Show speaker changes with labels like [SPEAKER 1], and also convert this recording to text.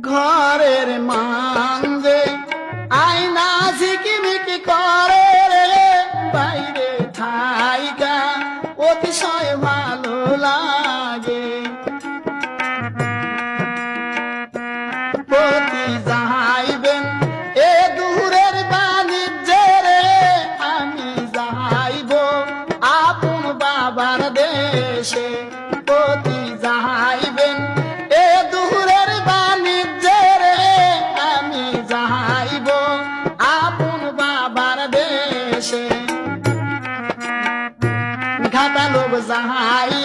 [SPEAKER 1] ঘরের মাঝে আয়না ঝিকিমিকি করে রে, বাইরে থাইকা অতিশয় ভালো লাগে। পতি যাইবেন এ দূরের বাণিজ্যে রে, আমি যাইব আপন বাবার দেশে। পতি যাইবেন এ দূরের বাণিজ্যে রে, আমি যাইব আপন বাবার দেশে। ঘাটা লোক যাই